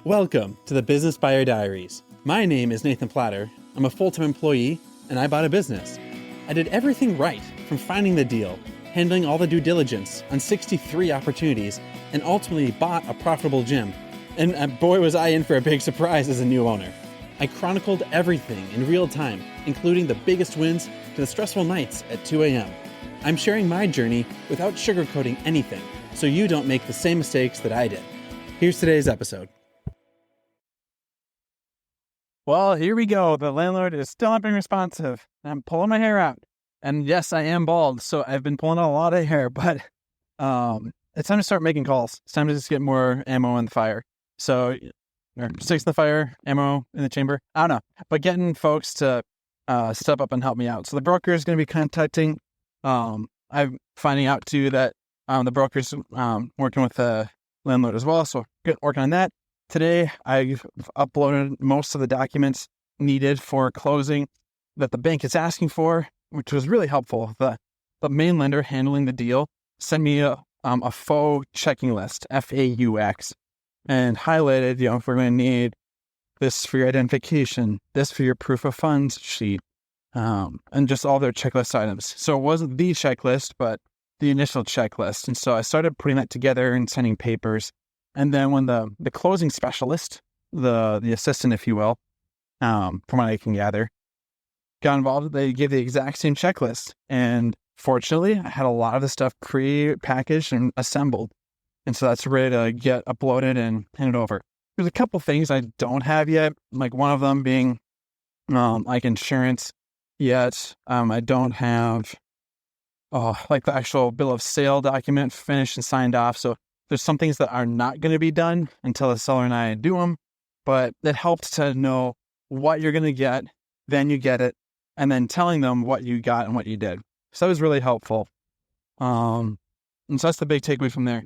Welcome to the Business Buyer Diaries. My name is Nathan Platter. I'm a full-time employee, and I bought a business. I did everything right, from finding the deal, handling all the due diligence on 63 opportunities, and ultimately bought a profitable gym. And boy, was I in for a big surprise as a new owner. I chronicled everything in real time, including the biggest wins to the stressful nights at 2 a.m. I'm sharing my journey without sugarcoating anything, so you don't make the same mistakes that I did. Here's today's episode. Well, here we go. The landlord is still not being responsive. I'm pulling my hair out. And yes, I am bald, so I've been pulling out a lot of hair, but it's time to start making calls. It's time to just get more ammo in the fire. So, or sticks in the fire, ammo in the chamber. I don't know. But getting folks to step up and help me out. So the broker is going to be contacting. I'm finding out, too, that the broker's working with the landlord as well. So working on that. Today, I've uploaded most of the documents needed for closing that the bank is asking for, which was really helpful. The main lender handling the deal sent me a faux checking list, FAUX, and highlighted, if we're going to need this for your identification, this for your proof of funds sheet, and just all their checklist items. So it wasn't the checklist, but the initial checklist. And so I started putting that together and sending papers. And then when the closing specialist, the assistant, if you will, from what I can gather, got involved, they gave the exact same checklist. And fortunately, I had a lot of the stuff pre-packaged and assembled. And so that's ready to get uploaded and handed over. There's a couple things I don't have yet, like one of them being like insurance yet. I don't have like the actual bill of sale document finished and signed off. So there's some things that are not going to be done until the seller and I do them, but it helps to know what you're going to get, then you get it, and then telling them what you got and what you did. So that was really helpful. And so that's the big takeaway from there.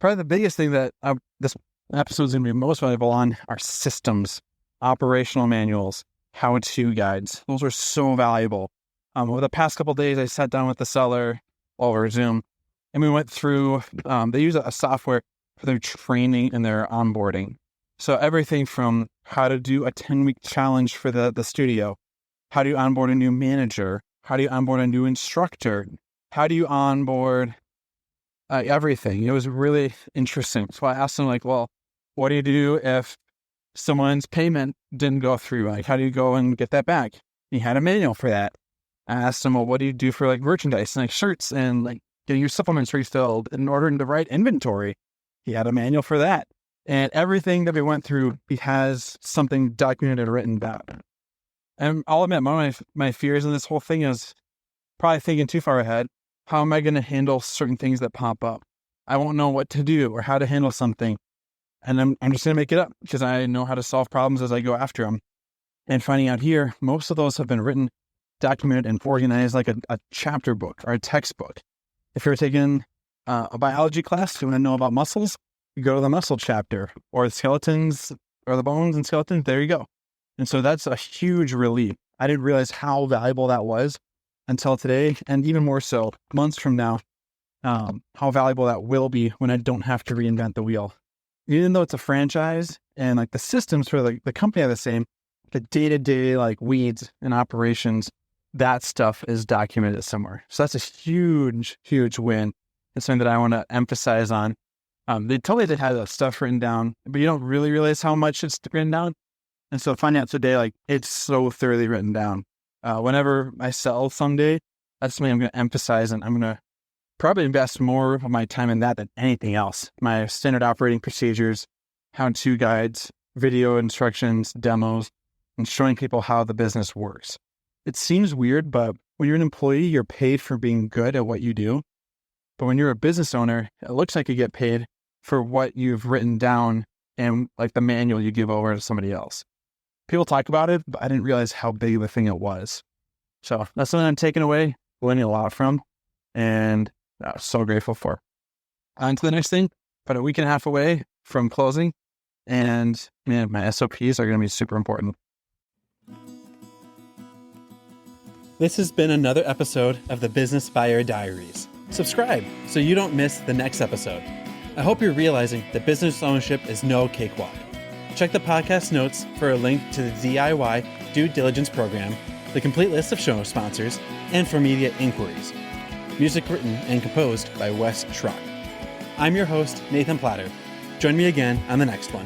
Probably the biggest thing that this episode is going to be most valuable on are systems, operational manuals, how-to guides. Those are so valuable. Over the past couple of days, I sat down with the seller over Zoom, and we went through, they use a software for their training and their onboarding. So everything from how to do a 10-week challenge for the studio, how do you onboard a new manager, how do you onboard a new instructor, how do you onboard everything. It was really interesting. So I asked him, well, what do you do if someone's payment didn't go through? How do you go and get that back? He had a manual for that. I asked him, well, what do you do for merchandise and shirts and getting your supplements refilled and ordering the right inventory? He had a manual for that. And everything that we went through, he has something documented, written down. And I'll admit, one of my fears in this whole thing is probably thinking too far ahead. How am I going to handle certain things that pop up? I won't know what to do or how to handle something. And I'm just going to make it up because I know how to solve problems as I go after them. And finding out here, most of those have been written, documented, and organized like a chapter book or a textbook. If you're taking a biology class, you want to know about muscles, you go to the muscle chapter, or the skeletons, or the bones and skeletons, there you go. And so that's a huge relief. I didn't realize how valuable that was until today, and even more so months from now, how valuable that will be when I don't have to reinvent the wheel. Even though it's a franchise and the systems for the company are the same, the day-to-day weeds and operations, that stuff is documented somewhere. So that's a huge, huge win. It's something that I want to emphasize on. They told me they had the stuff written down, but you don't really realize how much it's written down. And so finding out today, it's so thoroughly written down. Whenever I sell someday, that's something I'm going to emphasize, and I'm going to probably invest more of my time in that than anything else. My standard operating procedures, how-to guides, video instructions, demos, and showing people how the business works. It seems weird, but when you're an employee, you're paid for being good at what you do. But when you're a business owner, it looks like you get paid for what you've written down and the manual you give over to somebody else. People talk about it, but I didn't realize how big of a thing it was. So that's something I'm taking away, learning a lot from, and I'm so grateful for. On to the next thing, about a week and a half away from closing, and my SOPs are going to be super important. This has been another episode of the Business Buyer Diaries. Subscribe so you don't miss the next episode. I hope you're realizing that business ownership is no cakewalk. Check the podcast notes for a link to the DIY due diligence program, the complete list of show sponsors, and for media inquiries. Music written and composed by Wes Schrock. I'm your host, Nathan Platter. Join me again on the next one.